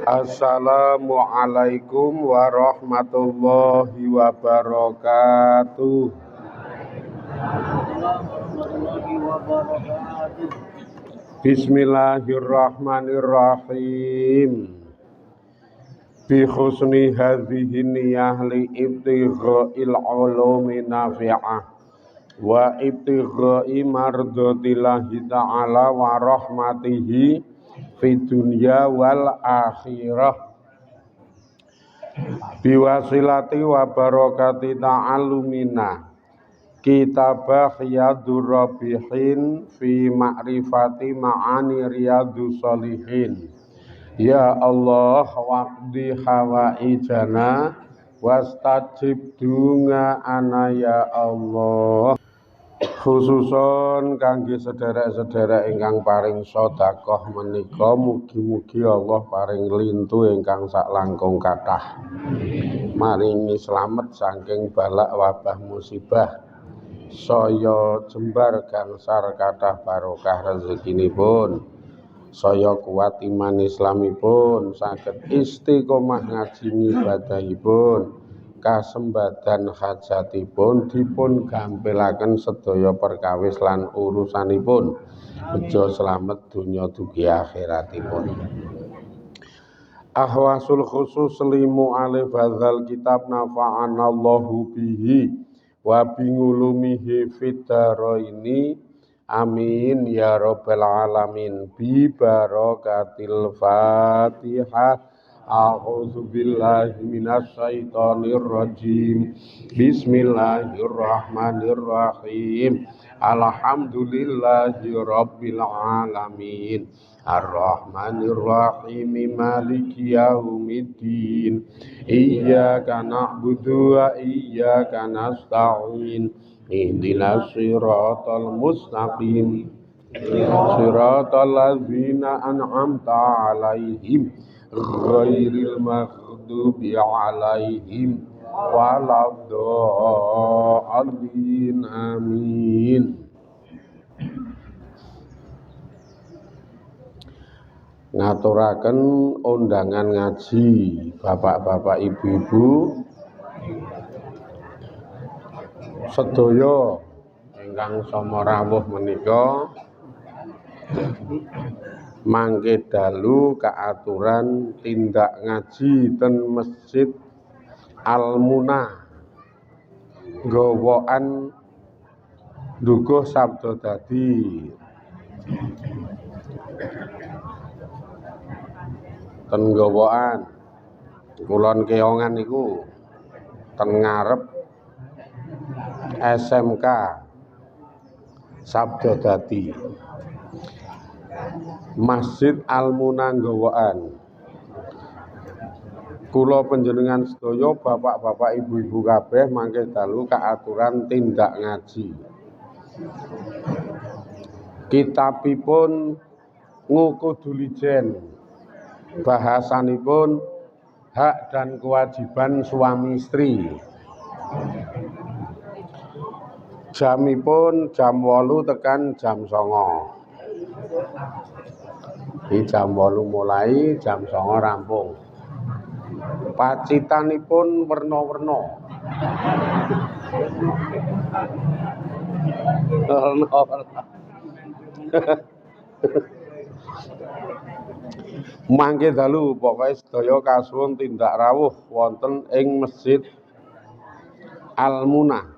Assalamualaikum warahmatullahi wabarakatuh. Bismillahirrahmanirrahim. Bi husni hadhihi niyah li ibtigha'il ulumi nafi'ah wa ibtigha'i mardatillahi ta'ala wa rahmatihi fid dunya wal akhirah. Biwasilati wa barakati ta'allumina kitabah Riyadhur Rabihin fi ma'rifati ma'ani Riyadhus Shalihin. Ya Allah waqdi hawaijana wastajib dungaana ya Allah. Khususon kangge sederek-sederek ingkang paring sedekah menika mugi-mugi Allah paring lintu ingkang saklangkung kathah. Maringi slamet saking balak wabah musibah. Saya jembar gangsar kathah barokah rezekinipun. Saya kuat iman islamipun, saged istiqomah ngaji ibadahipun, kasembadan hajatipun dipun gampilaken sedaya perkawis lan urusanipun, bejo slamet donya dugi akhiratipun. Ahwasul khusus limu alif hadzal kitab nafa'anallahu bihi wa bingulumihi fid dharaini. Amin ya rabbal alamin. Bi barakatil Fatihah. A'udzu billahi minasy syaithanir rajim. Bismillahirrahmanirrahim. Alhamdulillahi rabbil alamin. Ar-Rahmanir Rahim. Maliki yaumiddin. Iyyaka na'budu wa iyyaka nasta'in. Ihdinas siratal mustaqim siratal ladzina an'amta 'alaihim ghairil maghdubi 'alaihim waladdallin. Amin. Ngaturaken undangan ngaji bapak-bapak ibu-ibu sedaya ingkang sama rawuh menika mangke dalu kaaturan tindak ngaji ten Masjid Al-Munah Gowoan Dukuh Sabda Dadi ten Gowoan Kulon Keongan niku ten ngarep SMK Sabda Dadi Masjid Al-Munah Gowoan. Kula panjenengan sedaya bapak-bapak ibu-ibu kabeh mangke dalu kaaturan tindak ngaji. Kitabipun Ngukudulijen. Bahasanipun hak dan kewajiban suami istri. Jamipun jam 8 tekan jam 9. Di jam 8 mulai, jam 9 rampung. Pacitanipun werna-werna. Mangke dalu pokoke sedaya kasuwun tindak rawuh wonten ing Masjid Al-Munah.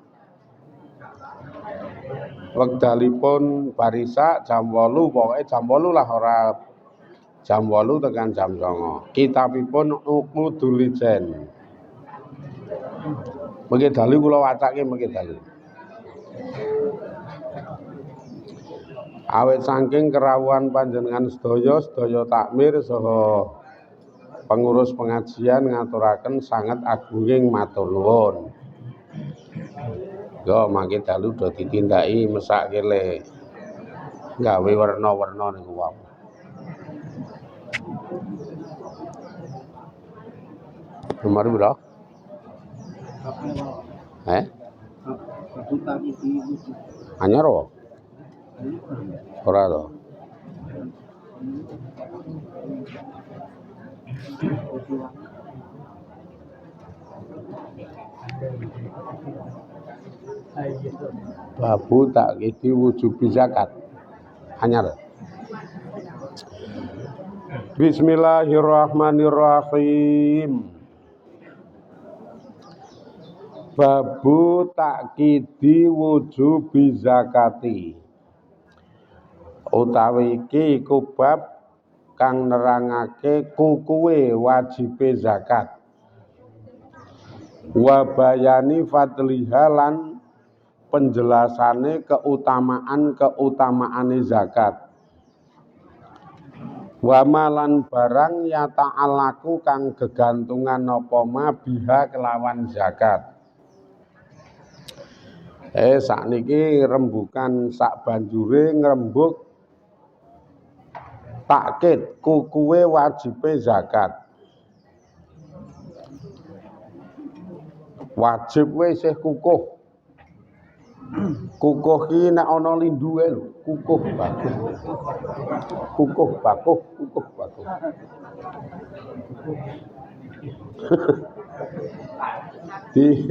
Wekdalipun barisa jam 8, pokoke jam 8 lah, ora jam 8 tekan jam 9. Kitabipun Ngukudulijen. Mangke dalu kula wacake mangke dalu. Awit saking kerawuhan panjenengan sedaya takmir saha pengurus pengajian ngaturaken sangat agunging matur nuwun. Yo mangke dalu do ditindaki mesak kele gawe werna-werna niku wae. Nomor pira? Anyar wae. Ora to. Babu takkidi wujubi zakat. Anyar. Bismillahirrahmanirrahim. Babu takkidi wujubi zakati. Utawi iki iku bab kang nerangake kukuwe wajibe zakat. Wa bayani fadliha lan penjelasane keutamaane zakat. Wa malan barang ya ta'alaku kang gegantungan apa ma biha kelawan zakat. Sakniki rembukan sak banjure ngrembug takkid kukuwe wajibe zakat. Wajib wis kukuh. Kukuh ki nek ana linduhe lho, kukuh bakuh. Kukuh bakuh, kukuh bakuh. Di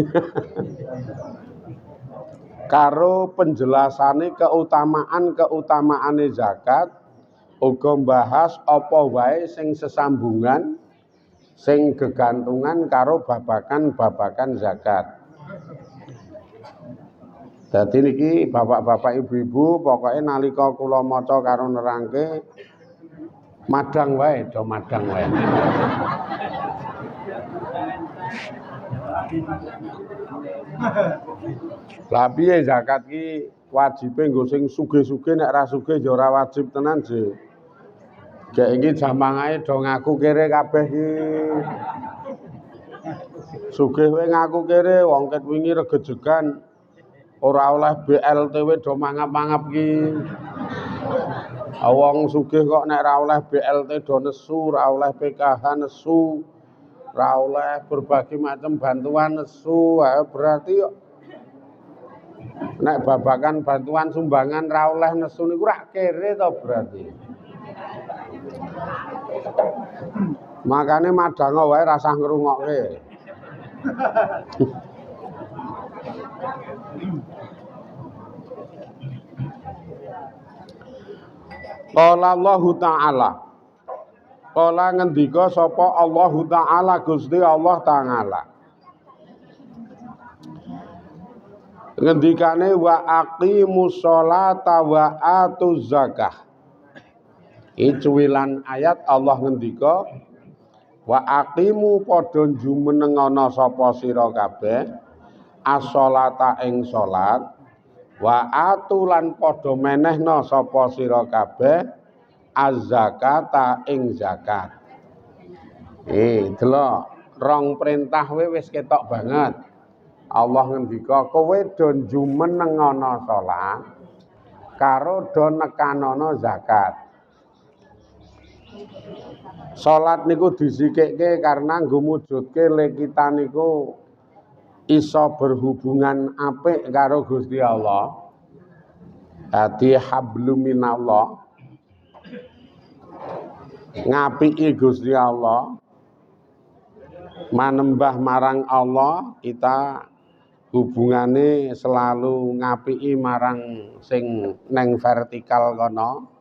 karo penjelasane keutamaane zakat uga mbahas apa wae sing sesambungan sing gegantungan karo babakan zakat. Dadi niki bapak-bapak ibu-ibu pokoke nalika kula maca karo nerangke madang wae, do madang wae. Lah piye zakat ki wajibe nggo sing sugih-sugih, nek ra sugih ya ora wajib tenan sih. Gek iki jamangae do ngaku kere kabeh ki. Sugih wae ngaku kere wong ket wingi regejegan ora oleh BLTW do mangap-mangap ki. Wong sugih kok nek ra oleh BLT do nesu, ra oleh PKH nesu, ra oleh berbagai macam bantuan nesu, berarti nek babakan bantuan sumbangan ra oleh nesu niku ra kere to berarti. Makane madanga wae rasah ngrungokke. Qala Allah Ta'ala. Qala ngendika sapa Allah Ta'ala Gusti Allah Ta'ala. Ngendikane wa aqimus sholata wa atuz zakah. Icuwilan ayat Allah ngendika wa aqimu padha jumenengana sapa sira kabeh as-sholata ing salat wa atulan padha menehna sapa sira kabeh az-zakata ing zakat. Delok rong perintah wis ketok banget. Allah ngendika kowe do jumenengana salat karo do nekanana zakat. Salat niku disikekke karena nggo mujudke le kita niku iso berhubungan apik karo Gusti Allah. Dadi hablum minallah. Ngapiki Gusti Allah. Manembah marang Allah, kita hubungane selalu ngapiki marang sing neng vertikal kono.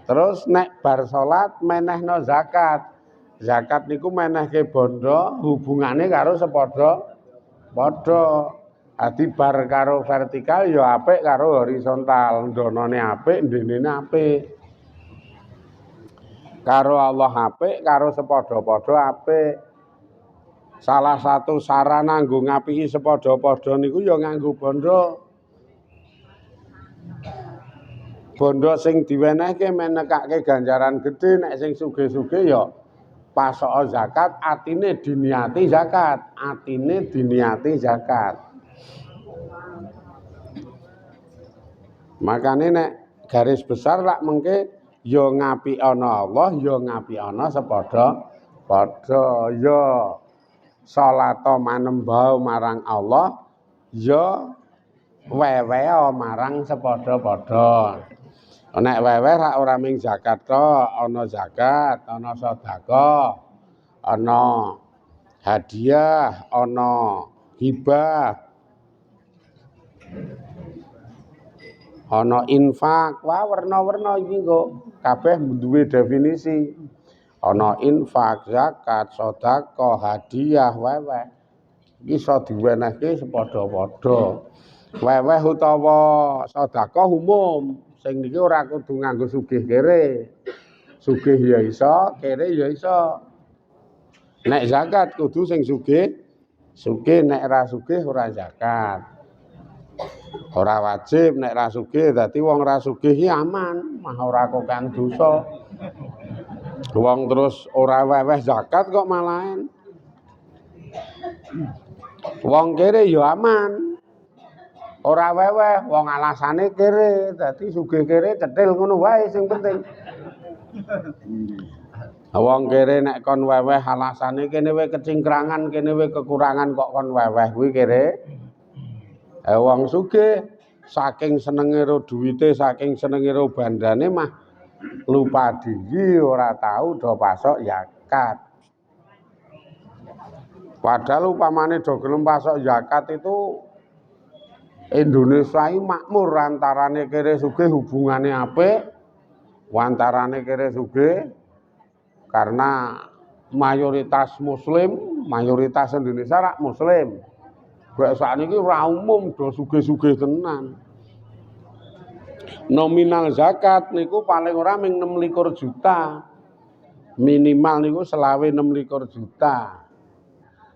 Terus nek bar salat menehno zakat. Zakat niku menehke bondo hubungane karo sepadha. Adi bar karo vertikal ya apik karo horizontal, ndonone apik, ndenene apik. Karo Allah apik, karo sepadha-padha apik. Salah satu sarana nggo ngapiki sepadha-padha niku ya nganggo bondo. Bondo sing diwenehke menekake ganjaran gedhe, nek sing sugih-sugih ya pasok zakat, atine diniati zakat. Makane nek garis besar lak mengke ya ngapi ana Allah, ya ngapi ana sepadha-padha, ya salata manembah marang Allah, ya wewe marang sepadha-padha. Nek wewe ora ming zakat to, ana zakat, ana sedekah, ana hadiah, ana hibah, ana infak. Wah, werna-werna iki kok kabeh duwe definisi. Ana infak, zakat, sedekah, hadiah, weweh. Iki iso diwenehke sepadha-padha. Weweh utawa sedekah umum, sing niki ora kudu nganggo sugih kere. Sugih ya iso, kere ya iso. Nek zakat kudu sing sugih, nek ora sugih ora zakat. Ora wajib nek ra sugih, dadi wong ra sugih iki aman, mah ora kokan dosa. Wong terus ora weweh zakat kok malahan. Wong kere ya aman. Ora weweh, wong alasane kere, dadi sugih kere cetil ngono wae sing penting. Wong kere nek kon weweh alasane kene wae kecingkrangan, kene wae kekurangan kok kon weweh kuwi kere. Wong sugih saking senenge ro duwite, saking senenge ro bandane mah lupa diri ora tahu do pasok zakat. Padahal upamane do gelem pasok zakat itu Indonesia ini makmur, antarane kere sugih hubungane apik, antarane kere sugih karena mayoritas muslim, mayoritas Indonesia rak muslim. Kok sakniki ora umum do sugih-sugih tenan. Nominal zakat niku paling ora ming 26 juta. Minimal niku selawe 26 juta.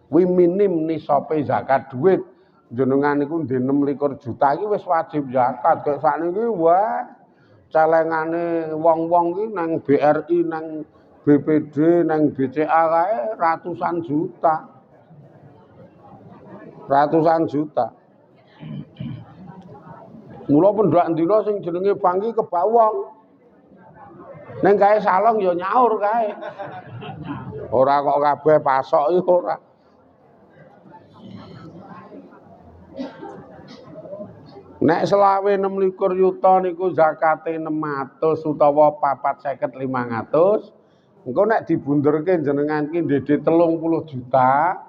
Kuwi minim nisabe zakat duit. Jenengan niku ndek 26 juta iki wis wajib zakat. Kok sakniki wah celengane wong-wong iki nang BRI, nang BPD, nang BCA kae ratusan juta. Ratusan juta. Mula pendak ndina sing jenenge bangki kebawong. Ning kae salong ya nyaur kae. Ora kok kabeh pasok iki ora. Nek selawe 26 yuta niku zakate 600 utawa 450 500. Engko nek dibundurke jenengan ki ndedhe 30 juta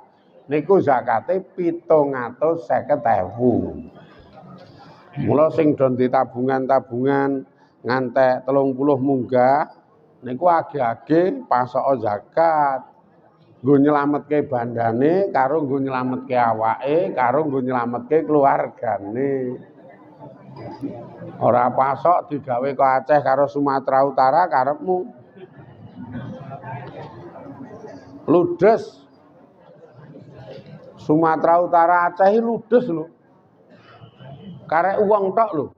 niku zakate 750.000. Mula sing do tabungan-tabungan ngantek 30 munggah niku age-age pasok zakat. Nggo nyelametke bandane karo nggo nyelametke awake karo nggo nyelametke keluargane. Ora pasok digawe kok Aceh karo Sumatera Utara karepmu. Ludes. Sumatera Utara Aceh iki ludes lho. Karek wong tok lho.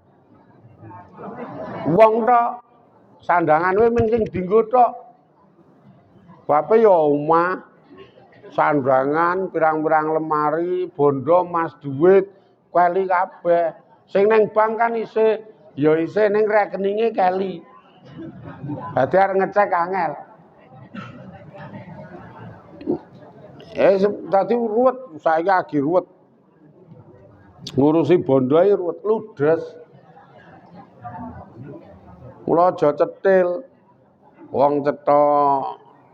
Wong tok sandangan kowe mung sing dienggo tok. Bape ya omah, sandangan, pirang-pirang lemari, bondo, mas duit, keli kabeh. Sing neng bank kan isih ya isih ning rekeninge keli. Dadi arep ngecek angel. Dadi ruwet, saiki agi ruwet. Ngurusi bondo ae ruwet ludes. Mula aja cetil. Wong cetha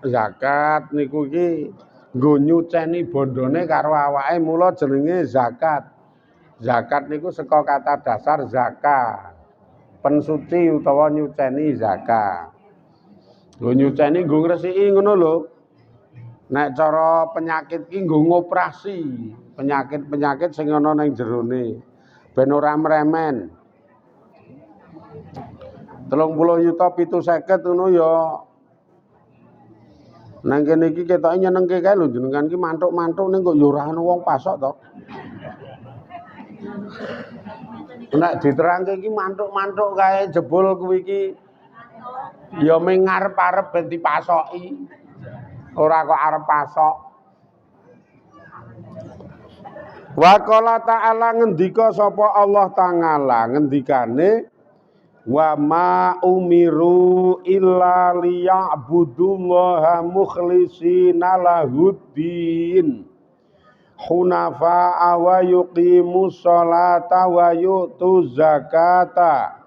zakat niku iki nggo nyuceni bondone karo awake, mula jenenge zakat. Zakat niku saka kata dasar zakat. Pensuci utawa nyuceni zakat. Nggo nyuceni nggo ngresiki ngono lho. Nek cara penyakit ki nggo ngoperasi penyakit-penyakit sing ana ning jerone ben ora mremen. 30 yuta 750 ngono ya. Nang kene iki ketoke nyenengke kae lho jenengan iki mantuk-mantuk ning kok ya ora ana wong pasok to. Nek diterangke iki mantuk-mantuk kae jebul kuwi iki ya ming ngarep-arep ben dipasoki. Ora kok arep pasok. Wa qala ta'ala ngendika sapa Allah Ta'ala ngendikane wa ma umiru illa liya'budullaha mukhlishina lahuddin hunafa'a wa yuqimus sholata wa yu'tuz zakata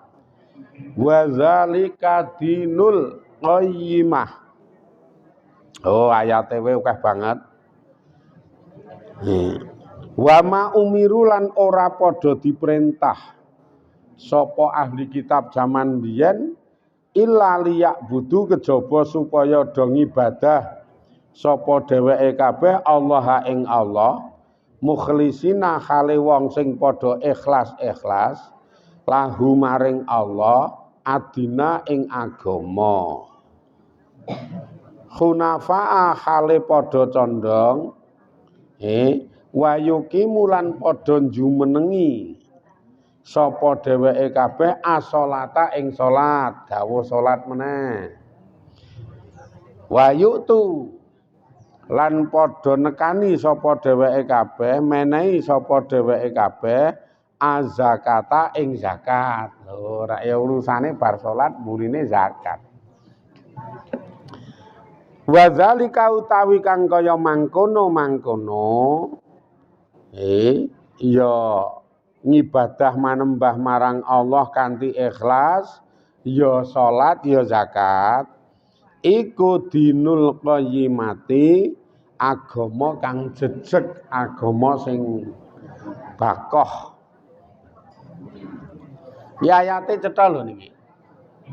wa dzalika dinul qayyimah. Oh, ayate akeh banget. Wa ma umiru lan ora padha diperintah sapa ahli kitab zaman biyen illa liyak budu kejaba supaya do ngibadah sapa dheweke kabeh Allah ing Allah mukhlisina khale wong sing padha ikhlas-ikhlas lahu maring Allah adina ing agama khunafa khale padha condong wayuki mulan padha jumenengi sapa dheweke kabeh asolata ing salat dawuh salat meneh wayutu lan padha nekani sapa dheweke kabeh menehi sapa dheweke kabeh azakata ing zakat lho rak ya urusane bar salat mburine zakat wa zalika utawi kang kaya mangkono ya ngibadah manembah marang Allah kanthi ikhlas ya salat ya zakat iku dinul qayyimati agama kang jejeg agama sing bakoh ya ayate cetha lho niki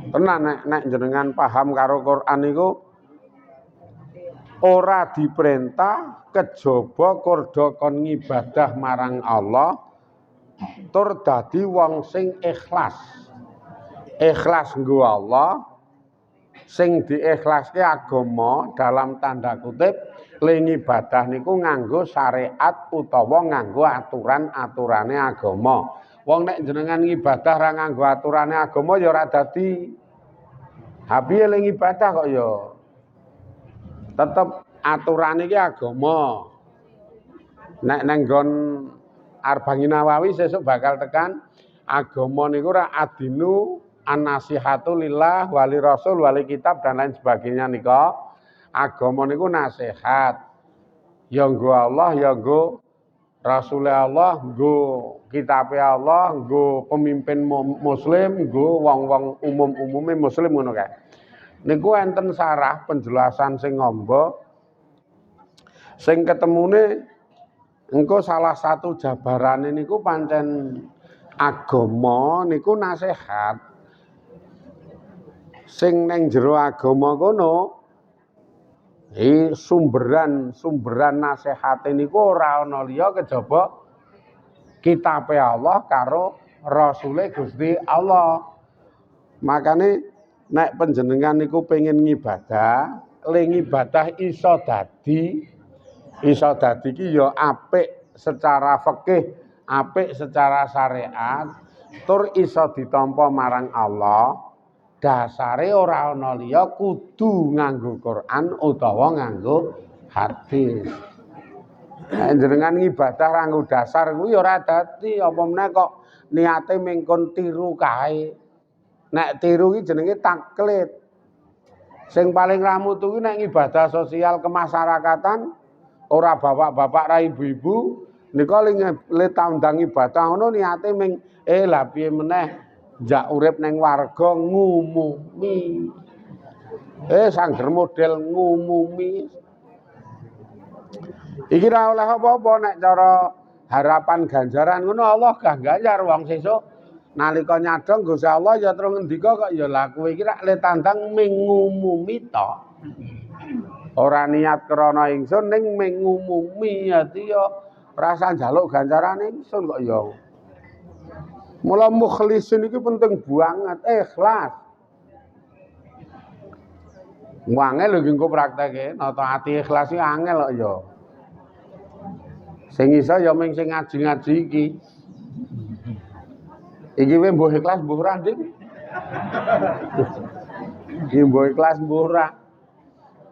tenan nek jenengan paham karo Quran niku ora diperintah kejaba kurda kon ngibadah marang Allah tur dadi wong sing ikhlas nggo Allah sing diikhlaske agama dalam tanda kutip ling ibadah niku nganggo syariat utawa nganggo aturan-aturane agama wong nek jenengan ngibadah ra nganggo aturane agama ya ora dadi hapiye ling ibadah kok ya tetep aturan iki agama. Nek nang nggon Arba'in Nawawi sesuk bakal tekan agama niku ra adinu an-nasihatu lillah wali rasul wali kitab dan lain sebagainya nika. Agama niku nasihat. Ya nggo Allah, ya nggo Rasul Allah, nggo kitab Allah, nggo pemimpin muslim, nggo wong-wong umum-umume muslim ngono kae. Niku enten sarah penjelasan sing ngombo sing ketemune engko salah satu jabarane niku pancen agama niku nasihat sing neng jero agama kono sumberan nasihate niku ora ana liya kejaba kitabe Allah karo rasule Gusti Allah makane nek panjenengan niku pengen ngibadah, ling ibadah iso dadi iki ya apik secara fikih, apik secara syariat, tur iso ditampa marang Allah. Dasare ora ana liya kudu nganggo Quran utawa nganggo hadis. Nek jenengan ngibadah nganggo dasar kuwi ya ora dadi apa meneh kok niate mengkon tiru kae. Nek tiru iki jenenge taklid. Sing paling ramut kuwi nek ibadah sosial kemasyarakatan ora bapak-bapak ra ibu-ibu nika le tandang ibadah ngono niate ming lha piye meneh njak urip ning warga ngumumi. Sangger model ngumumi. Iki ra oleh apa-apa nek cara harapan ganjaran ngono Allah gah ganjar wong sesuk nalika nyadong Gusti Allah ya terus ngendika kok ya lha kowe iki rak le tandang mengumumi to. Ora niat krana ingsun ning mengumumi ati ya rasa njaluk ganjaran ingsun kok ya. Mula mukhlisin iki penting banget ikhlas. Angel lho engko prakteke nata ati ikhlas iki angel kok ya. Sing iso ya mung sing ngaji-ngaji iki. Iki wae mbuh ikhlas mbuh ora, Dik. Iki mbuh ikhlas mbuh ora.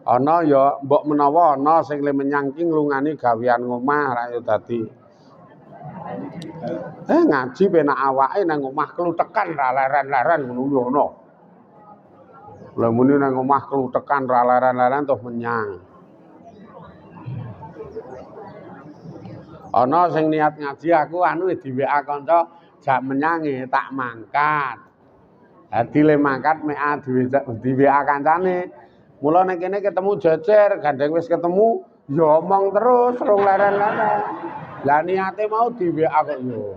Ana ya mbok menawa ana sing le menyang ki nglungani gawean ngomah ra ya dadi. Ngaji penak awake nang omah klutekan ra leren-leren ngono ya ana. Lah muni nang omah klutekan ra leren-leren terus menyang. Ana sing niat ngaji aku anu di WA kanca jak menyange tak mangkat. Dadi le mangkat mek di WA kancane Mula nek kene ketemu jejer, gandeng wis ketemu, ya omong terus rong leren-leren. Lah niate mau di WA kok yo.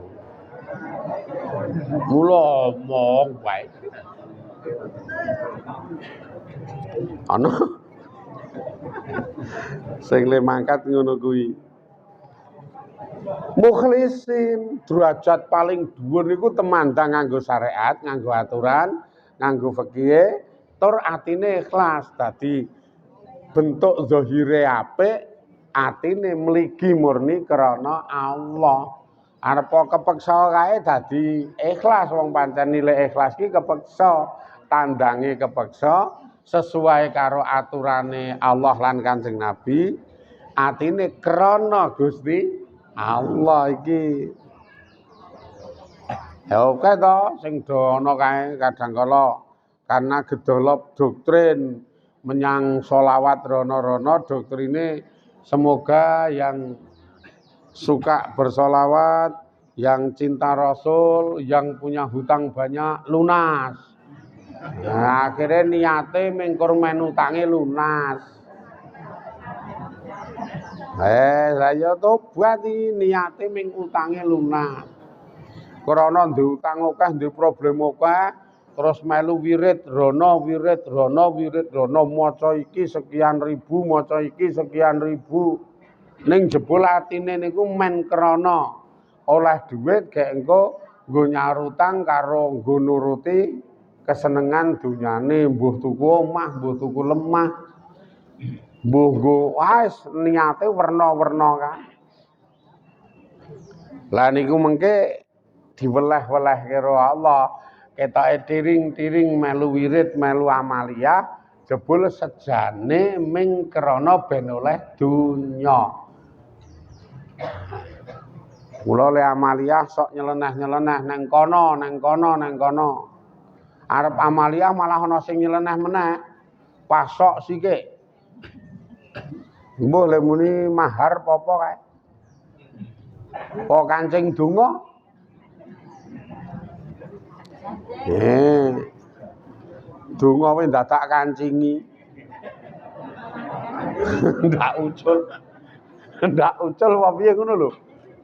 Mula omong wae. Ana sing le mangkat ngono kuwi. Mukhlisin, derajat paling dhuwur niku temandang nganggo syariat, nganggo aturan, nganggo fikih, tur atine ikhlas. Dadi bentuk zahire apik, atine mligi murni krana Allah. Arep kepeksa kae dadi ikhlas wong pancen nilai ikhlas ki kepeksa, tandange kepeksa sesuai karo aturane Allah lan Kanjeng Nabi. Atine krana Gusti Allah iki. Ya oke to, sing do ana kae kadangkala karena gedolop doktrin menyang sholawat rono-rono doktrine semoga yang suka bersolawat, yang cinta Rasul, yang punya hutang banyak lunas. Nah, akhirnya niate mengkur menutangi lunas. Saya tobat iki niate ming utange lunas. Krana ndek utang akeh, ndek problem akeh, terus melu wirid rono maca iki sekian ribu, maca iki sekian ribu. Ning jebul atine niku men krana oleh dhuwit gek engko nggo nyarutang karo nggo nuruti kesenengan dunyane, mbuh tuku omah, mbuh tuku lemah. Mbuh nggo wis niate werna-werna kan. Lah niku mengke diweleh-weleh karo Allah. Ketoke tiring-tiring melu wirid, melu amaliyah, jebul sejane ming krana ben oleh dunya. Mula le amaliyah sok nyeleneh-nyeleneh nang kono. Arep amaliyah malah ana sing nyeleneh meneh. Pasok sikik. Mbuh le muni mahar apa kae. Kok kancing donga? Donga wis dadak kancingi. Ndak ucul. Ndak ucul apa piye ngono lho.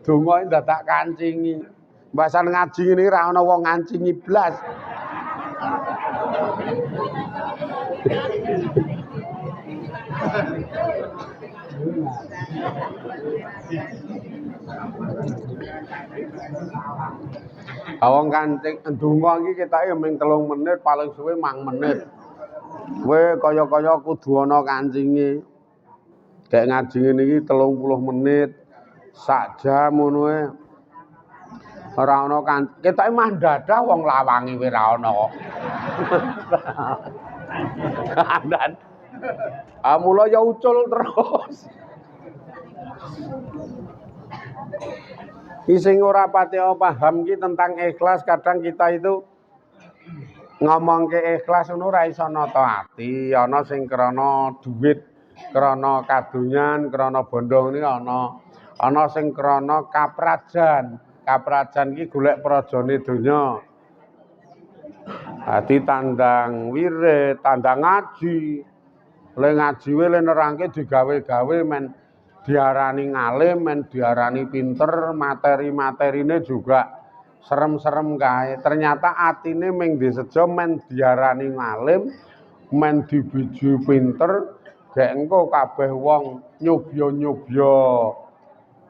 Donga dadak kancingi. Mbasan ngaji ngene ra ana wong ngancingi blas. Awang kancing ndonga iki ketoke mung 3 menit paling suwe 5 menit. Kowe kaya-kaya kudu ana kancinge. Kayak ngaji ngene iki 30 menit, sak jam ngono ae. Ora ana kan ketoke mah dadah wong lawange kowe ora ana kok. Mula ya ucul terus. Ki sing ora pati paham ki tentang ikhlas, kadang kita itu ngomongke ikhlas ngono ora iso nata ati, ana sing krana dhuwit, krana kadonyan, krana bondo niki ana. Ana sing krana kaprajan. Kaprajan ki golek prajane donya. Dadi tandang wirid, tandang ngaji. Le ngaji wae le nerangke digawe-gawe men diarani ngalim, men diarani pinter, materi-materine juga serem-serem kae. Ternyata atine ming disejo men diarani ngalim, men dibiji pinter, gek engko kabeh wong nyobya-nyobya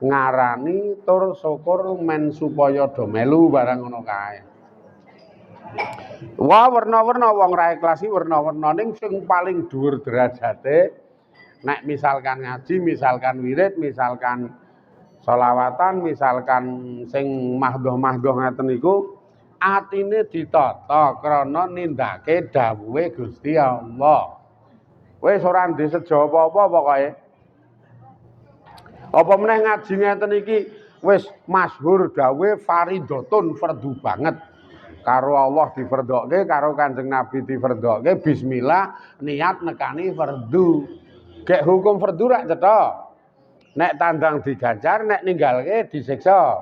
ngarani tur syukur men supaya do melu barang ngono kae. Wah, werna-werna wong ra ikhlas iki werna-werna ning sing paling dhuwur derajate nek misalkan ngaji, misalkan wirid, misalkan sholawatan, misalkan sing mahdoh-mahdoh ngeten niku atine ditata krana nindake dawuhe Gusti Allah. Wis ora ndek sejo apa-apa pokoke. Apa meneh ngaji ngeten iki wis masyhur dawuhe fardhotun fardu banget. Karo Allah difardhoke, karo Kanjeng Nabi difardhoke, bismillah niat nekani fardu. Gek hukum fardu rak cetha. Nek tandang diganjar, nek ninggalke disiksa.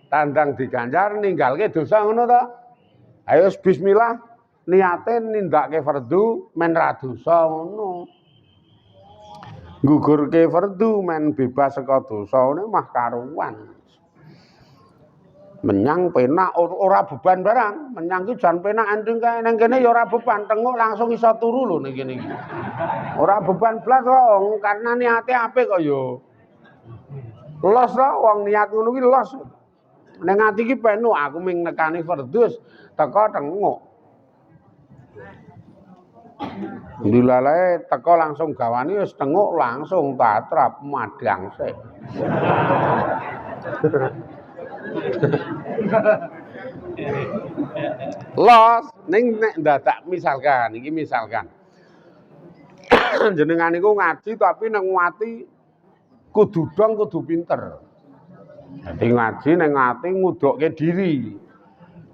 Tandang diganjar, ninggalke dosa ngono to. Ayo bismillah niate nindakake fardu men ra dosa ngono. Gugurke fardu men bebas saka dosa ngene mah karuan. Menyang penak ora beban barang, menyang ki jan penak ending kae nang kene ya ora beban, tenguk langsung iso turu lho ning kene iki. Ora beban blas kok karena niate apik kok ya. Los to wong niat ngono ki los. Ning ati ki penuh aku ming nekani fardus teko tenguk. Dilalae teko langsung gawani wis tenguk langsung tatrap madang sik. Los ning nek dadak misalkan iki misalkan jenengan niku ngaji tapi nang ati kudu dong kudu pinter. Dadi ngaji nang ati ngudukke diri.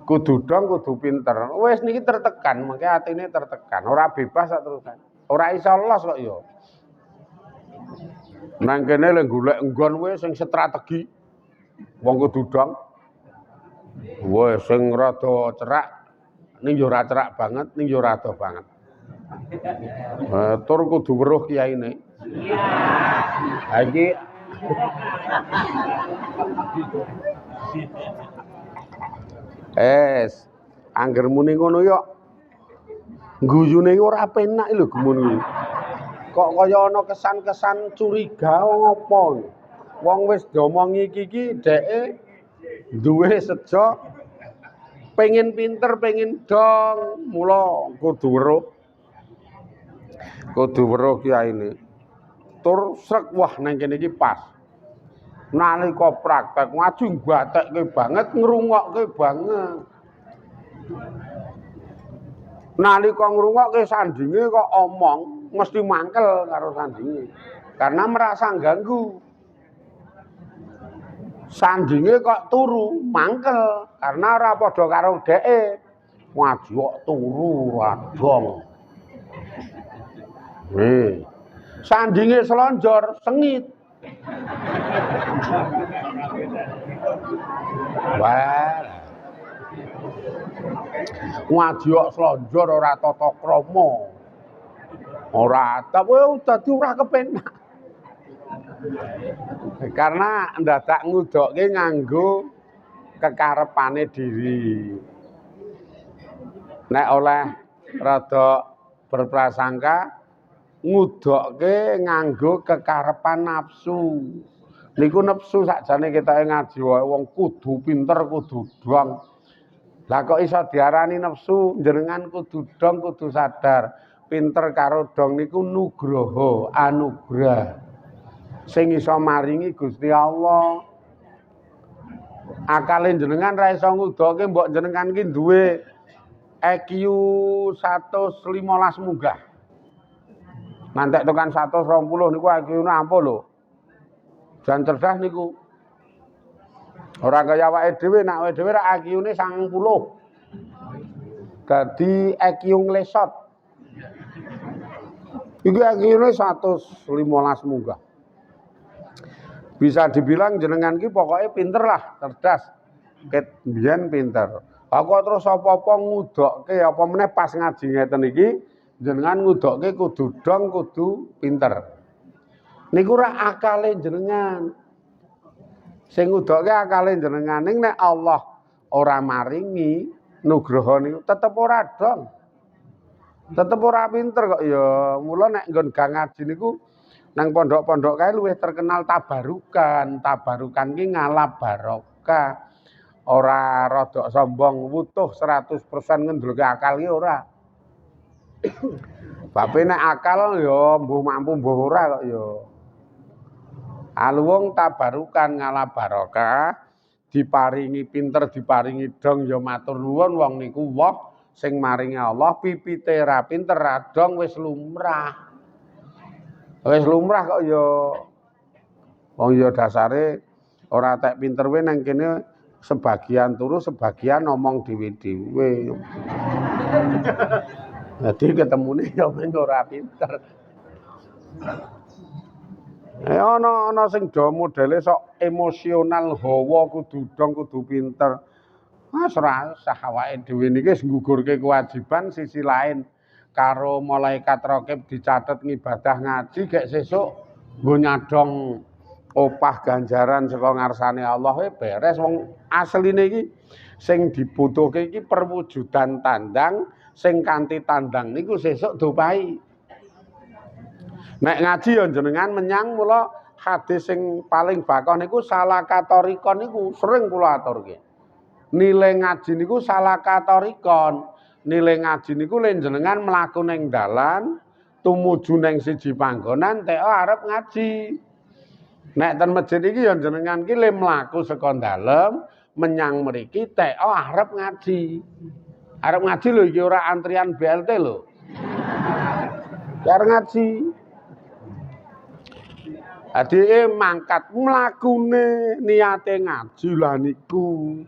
Kudu dong kudu pinter. Wis niki tertekan, mengke atine tertekan, ora bebas sak terusan. Ora iso los kok ya. Nang kene lek golek nggon wis sing strategi. Wong kudu dong. Wes sing rada cerak ning yo ora cerak banget, ning yo rada banget. Tur kudu weruh kiyaine. Iya. Ha iki angger muni ngono yo guyune ora penak lho gemun iki. Kok kaya ana kesan-kesan curiga apa. Wong wis diomongi iki dheke duwe sejo pengen pinter, pengen dong, mula kudu weruh. Kudu weruh kiyaine. Tur srek wah nang kene iki pas. Nalika praktek ngaji ngbatekke banget, ngrungokke banget. Nalika ngrungokke sandinge kok omong mesti mangkel karo sandinge. Karena merasa ganggu. Sandinge kok turu mangkel karena ora padha karo dheke. Ngaji kok turu radong. Sandinge slonjor sengit. Wah. Ngaji kok slonjor ora tata krama. Ora tapi dadi ora kepenak. Karena ndadak ngudokke nganggo kekarepane diri. Nek oleh rada berprasangka ngudokke nganggo kekarepan nafsu. Niku nafsu sakjane kita ngaji wae wong kudu pinter, kudu dong. Lah kok iso diarani nafsu, jenengan kudu dong, kudu sadar. Pinter karo dong niku nugroho, anugrah. Sing iso maringi Gusti Allah. Akale jenengan ra iso ngudokke mbok jenengan ki duwe IQ 115 munggah. Nantek tekan 120 niku IQ-ne ampun lho. Jan cerdas niku. Ora kaya awake dhewe, nek awake dhewe ra IQ-ne 90. Dadi IQ nglesot. Iki IQ-ne 115 munggah. Bisa dibilang jenengan ki pokoknya pinter lah, cerdas. Ket mbiyen pinter. Aku terus apa-apa ngudokke apa meneh pas ngaji ngeten iki jenengan ngudokke kudu dong, kudu pinter. Niku ra akale jenengan. Sing ngudokke akale jenengan ning nek Allah ora maringi nugraha niku tetep ora dong. Tetep ora pinter kok ya. Mula nek nggon gang ngaji niku nang pondok-pondok kae luwih terkenal tabarukan. Tabarukan ki ngalap barokah. Ora rada sombong wutuh 100% ngendulke akal ki ora. Bape nek akal ya mbuh mampu mbuh ora kok ya. Aluwung tabarukan ngalap barokah, diparingi pinter, diparingi dong ya matur nuwun wong niku woh sing maringi Allah pipite ra pinter ra dong wis lumrah. Wis lumrah kok ya. Wong ya dasare ora tek pinter wae nang kene sebagian turu, sebagian ngomong dhewe-dhewe. Dadi ketemune ya men ora pinter. Ana sing do modele sok emosional hawa kudu dong kudu pinter. Mas ora sah awake dhewe niki wis nggugurke kewajiban sisi lain karo malaikat raqib dicatet ngibadah ngaji gek sesuk nggo nyadong opah ganjaran saka ngarsane Allah beres wong asline iki sing dibutuhke iki perwujudan tandang sing kanthi tandang niku sesuk dopai. Nek ngaji ya jenengan menyang mula hadis sing paling bakoh niku salakatorikon niku sering kula aturke. Nilai ngaji niku salakatorikon. Nilai ngaji niku len jenengan mlaku ning dalan tumuju ning siji panggonan teko arep ngaji. Nek ten masjid iki ya jenengan ki le mlaku saka dalem menyang mriki teko arep ngaji. Arep ngaji lho iki ora antrian BLT lho. Arep ngaji. Adike mangkat mlakune niate ngaji lah niku.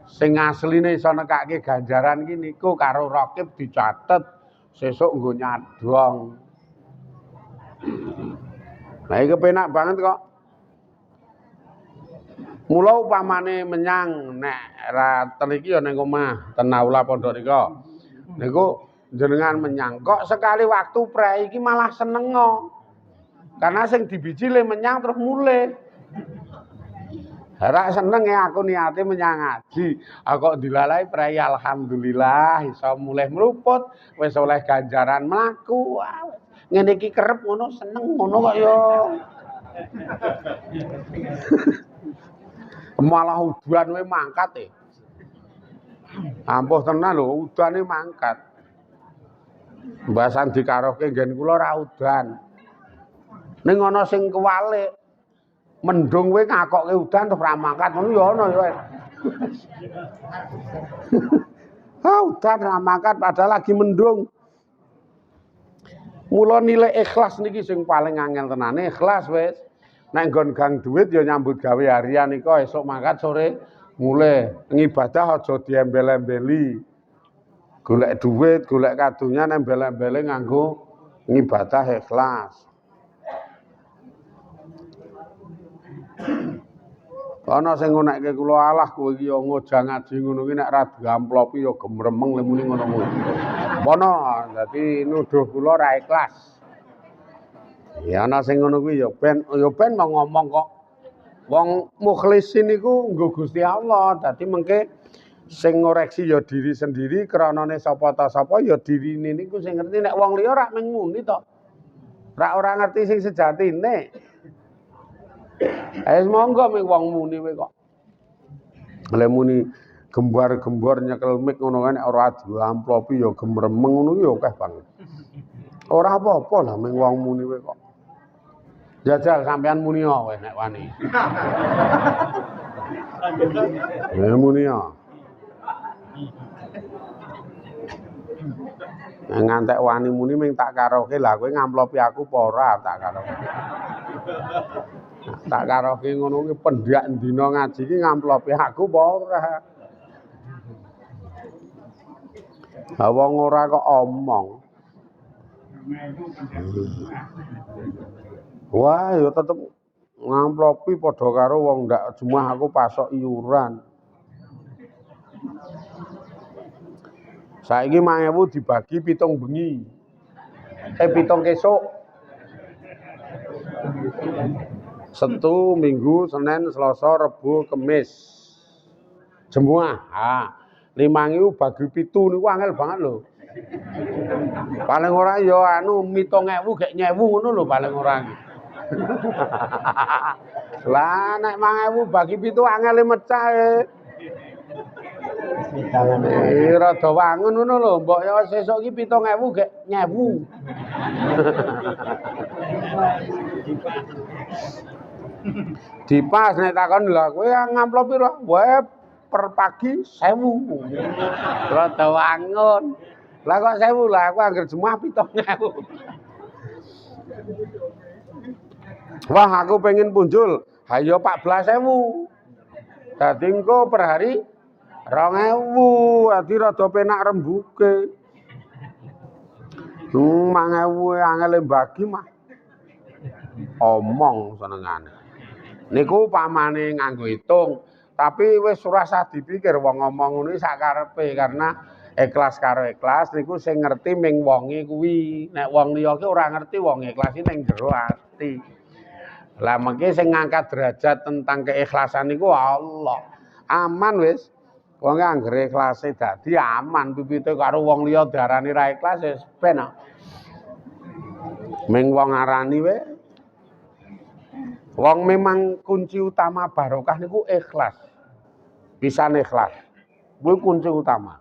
Sing asline iso nekake ganjaran iki niku karo raqib dicatet sesuk nggo nyadong. Lah iki kepenak banget kok. Mula upamane menyang nek ra teliki ya ning omah ten aula pondok nika. Niku jenengan menyang kok sekali waktu prei iki malah seneng kok. Karena sing dibiji le menyang terus mulih. Ora seneng ya aku niate menyang ngaji. Aku dilalai prei alhamdulillah iso mulih mruput, wis oleh ganjaran mlaku. Ngene iki kerep ngono seneng ngono kok ya. Malah udan we mangkat ampuh tenan lho udane mangkat. Mbasan dikaroke nggen kula ra udan. Ning ana sing kewalik. Mendung kowe ngakokke udan terus ra mangkat ngono ya ana ya. Udan ra mangkat padahal lagi mendung. Mula nilai ikhlas niki sing paling angel tenane ikhlas wis. Nek nggon gang duit ya nyambut gawe harian nika esuk mangkat sore mulih ngibadah aja diembel-embeli. Golek duit, golek kadunya embel-embele nganggo ngibadah ikhlas. Ana sing ngonekke kula alah kowe iki ya ngojang ngaji ngono ki nek ra diamplopi ya gemremeng lemune ngono kuwi. Mono dadi nuduh kula ra ikhlas. Ya ana sing ngono kuwi ya ben mau ngomong kok. Wong mukhlisin niku nggo Gusti Allah. Dadi mengke sing ngoreksi ya diri sendiri kranane sapa ta sapa ya dirine niku sing ngerti nek wong liya rak mung muni to. Rak ora ngerti sing sejatine. Monggo ming wong muni kowe kok. Le muni gembar-gembar nyekel mik ngono kan ora diamplopi ya gemremeng ngono ya akeh banget. Ora apa-apa lah ming wong muni kowe kok. Jajal sampean muni wae nek wani. Muni ya. Ngantek wani muni ming tak karaoke lah kowe ngamplopi aku apa ora tak karaoke. Tak karaoke ngono ki pendak dina ngaji ki ngamplopi aku apa ora. Ha wong ora kok omong. Wah, ya tetep ngamplopi padha karo wong ndak jumah aku pasok iuran. Saiki 5.000 dibagi 7 bengi. 7 kesuk. Setu, Minggu, Senin, Selasa, Rebo, Kemis. Jemuah. 5.000 bagi 7 niku angel banget lho. Paling ora ya anu 7.000 gek 1.000 ngono lho paling ora. Lah nek 5.000 bagi 7 angele mecah rada wangun ngono lho, mbok ya sesuk iki 7.000 gek 1.000. Dipas nek takon lha kowe ngamplop piro? Wae per pagi 1.000. Rada wangun. Lah kok 1.000 lah aku anggere jemaah 7.000. Wah aku pengen punjul, hayo 14.000. Dadi engko per hari 2.000, dadi rada penak rembuke. 5.000 angel bagi mah. Omong senengane. Niku pamane nganggo hitung Tapi wis ora usah dipikir wong ngomong ngono sak karepe karena ikhlas karo ikhlas niku sing ngerti ming wonge kuwi. Nek wong liya ki ora ngerti wong ikhlas ning jero ati. Lah mengki sing ngangkat derajat tentang keikhlasan niku Allah. Aman wis. Wong anggere ikhlase dadi aman pipite karo wong liya diarani ra ikhlas wis ben. Ming wong arani we. Wong memang kunci utama barokah niku ikhlas. Bisa ikhlas. Kuwi kunci utama.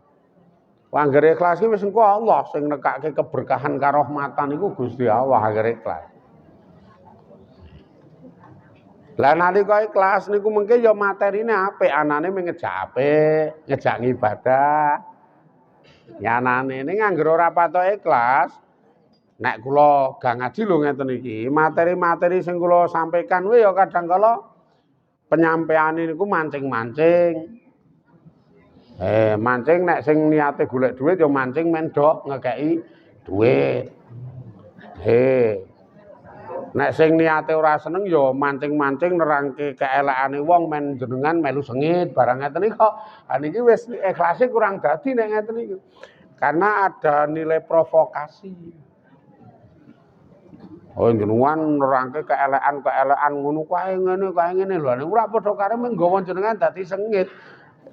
Wong anggere ikhlas ki wis engko Allah sing nekake keberkahan karahmatan niku Gusti Allah anggere ikhlas. Lah nalika ikhlas niku mengke ya materine apik, anane ngejak apik, ngejak ngibadah. Ya anane ning anggere ora patok ikhlas, nek kula gak ngaji lho ngeten iki, materi-materi sing kula sampaikan kuwi ya kadang kala penyampaiane niku mancing-mancing. Mancing nek sing niate golek duit ya mancing men dok ngekeki duit. Nek sing niate ora seneng ya mancing-mancing nerangke keelekane wong men jenengan melu sengit barang ngeten iki kok. Ha niki wis ikhlase kurang dadi nek ngeten iki. Karena ada nilai provokasi. Oh jenengan nerangke keelekan ngono kae ngene lho. Nek ora padha kare men nggawa jenengan dadi sengit.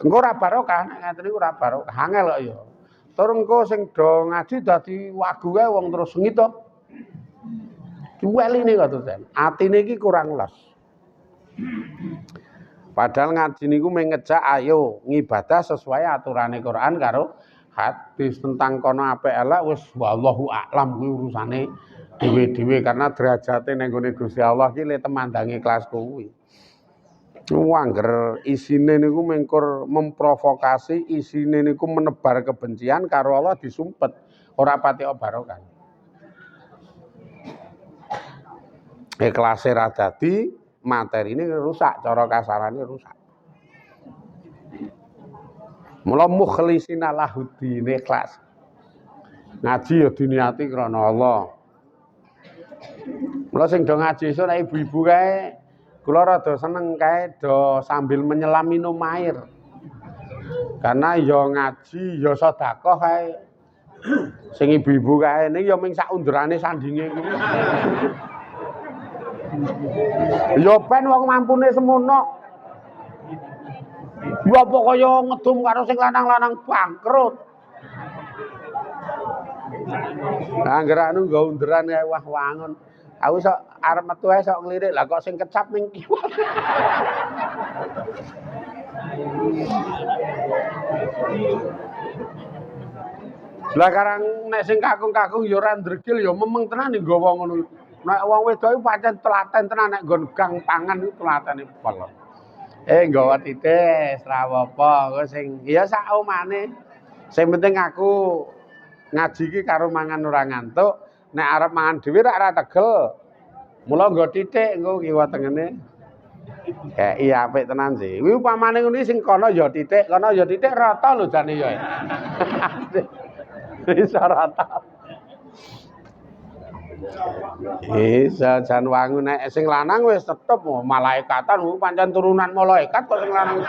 Engko ora barokah nek ngeten iki ora barokah. Angel kok ya. Tur engko sing do ngaji dadi wagu kae wong terus sengit to. Duweline kok ten. Atine iki kurang les. Padahal ngaji niku mengejak ayo ngibadah sesuai aturane Quran karo hadis tentang kono apik elek wis wallahu a'lam kuwi urusane dhewe-dhewe karena derajate ning gone Gusti Allah ki le temandangi kelas kuwi. Wangger isine niku mengkur memprovokasi, isine niku menebar kebencian karo Allah disumpet ora pati barokah. Ikhlase ra dadi, materine rusak, cara kasarane rusak. Mula mukhlisina lahuddin ikhlas. Ngaji ya diniati krana Allah. Mula sing do ngaji esuk nek ibu-ibu kae kula rada seneng kae do sambil menyelam minum air. Karena ya ngaji ya sedekah kae. Sing ibu-ibu kae niki ya ming sak undurane sandinge kuwi. Ya ben wong mampune semono. Ya apa kaya ngedum karo sing lanang-lanang bangkrut. Angger anu nggo underan kae wah wangun. Aku sok arep metu ae sok nglirik. Lah kok sing kecap ning kiwa. Lah karang nek sing kakung-kakung ya ora ndregil ya memeng tenan nggawa ngono. Nek wong wedok iku pancen telaten tenan nek nggon gang pangan iku telatene pol. Nggawa titis ra apa-apa, engko sing ya sak omane. Sing penting aku ngaji iki karo mangan ora ngantuk, nek arep mangan dhewe rak tegel. Mula nggo titik engko kiwa tengene. Iya apik tenan sih. Kuwi upamane ngene sing kono ya titik, kono ya titik rata lho jane ya. Bisa rata. Isa jan wangun nek sing lanang wis tetep malaikatan pancen turunan malaikat kok sing lanang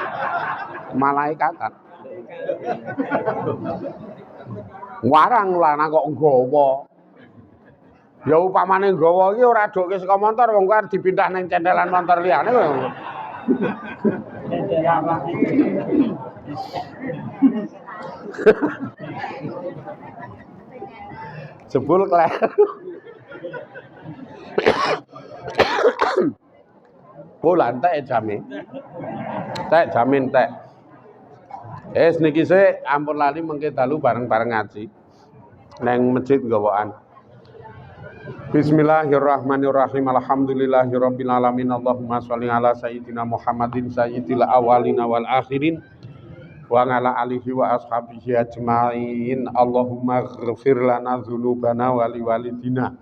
malaikatan. Warang lanang kok nggawa. Ya upamane nggawa iki ora doke saka montor wong kuwi dipindah ning centelan montor liyane kok. Jebul kleru. Bola entek jame. Tek jamin tek. Niki sik ampun lali mengke dalu bareng-bareng ngaji. Neng masjid gawaan. Bismillahirrahmanirrahim. Alhamdulillahirabbil alamin. Allahumma sholli ala sayyidina Muhammadin sayyidil awwalina wal akhirin wa ala alihi wa ashabihi ajmain. Allahumma ighfir lana dzunubana wa liwalidina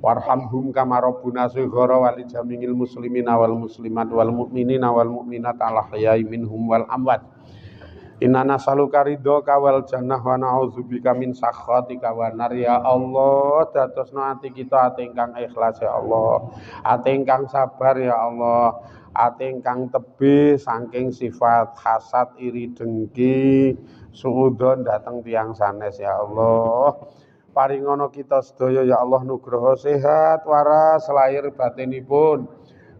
warhamhum kama rabbuna shighara wa li jami'il muslimina wal muslimat wal mu'minina wal mu'minat al ahya'i minhum wal amwat. Inna nas'aluka ridhoka wal jannah wa na'udzubika min sakhatika wan nar ya Allah. Dadosno ati kita ati ingkang ikhlas ya Allah, ati ingkang sabar ya Allah, ati ingkang tebih saking sifat hasad, iri, dengki, suudzon dhateng tiyang sanes ya Allah. Paringono kita sedaya ya Allah nugraha sehat waras lahir batinipun,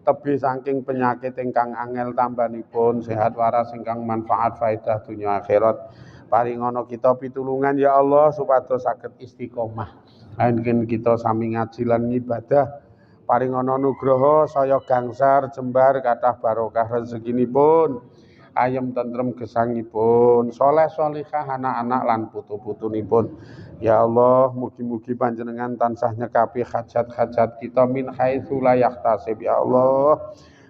tebih saking penyakit ingkang angel tambanipun, sehat waras ingkang manfaat faedah dunia akhirat. Paringono kita pitulungan ya Allah supados saged istiqomah. Anggen kita sami ngaji lan ngibadah. Paringono nugraha saya gangsar jembar kathah barokah rezekinipun, ayem tentrem gesangipun, soleh solihah anak-anak lan putu-putunipun. Ya Allah, mugi-mugi panjenengan tansah nyekapi hajat-hajat kita min haitsu la yahtasib ya Allah.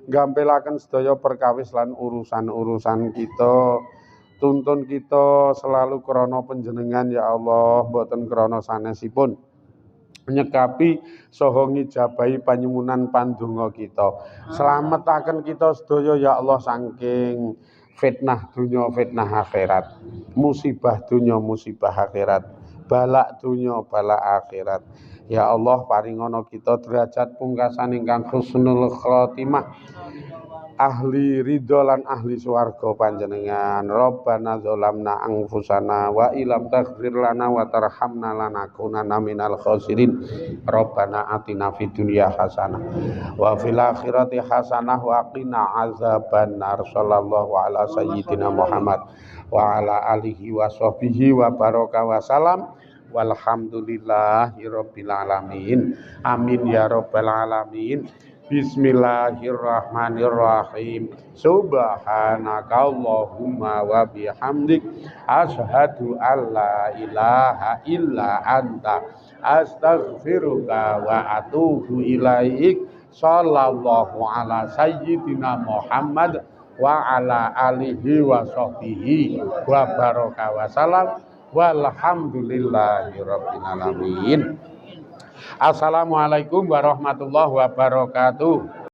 Gampelaken sedaya perkawis lan urusan-urusan kita. Tuntun kita selalu krana panjenengan ya Allah, boten krana sanesipun. Nyekapi saha ngijabahi panyuwunan pandonga kita. Slametaken kita sedaya ya Allah saking fitnah dunya fitnah akhirat, musibah dunya musibah akhirat, balak dunya balak akhirat. Ya Allah paringono kita derajat pungkasan ingkang husnul khotimah, ahli ridho lan ahli swarga panjenengan. Rabbana zalamna anfusana wa ilam taghfir lana wa tarhamna lanakunanna minal khasirin. Rabbana atina fid dunya hasanah wa fil akhirati hasanah wa qina azabannar. Sallallahu ala sayyidina Muhammad wa ala alihi wa sahbihi wa baraka wa salam. Walhamdulillahirabbil alamin. Amin ya rabbal alamin. Bismillahirrahmanirrahim. Subhanakallahumma wa bihamdik asyhadu alla ilaha illa anta astaghfiruka wa atubu ilaik. Sallallahu ala sayyidina Muhammad wa ala alihi wa sahbihi wa baraka wa salam. Walhamdulillahirabbil alamin. Assalamualaikum warahmatullahi wabarakatuh.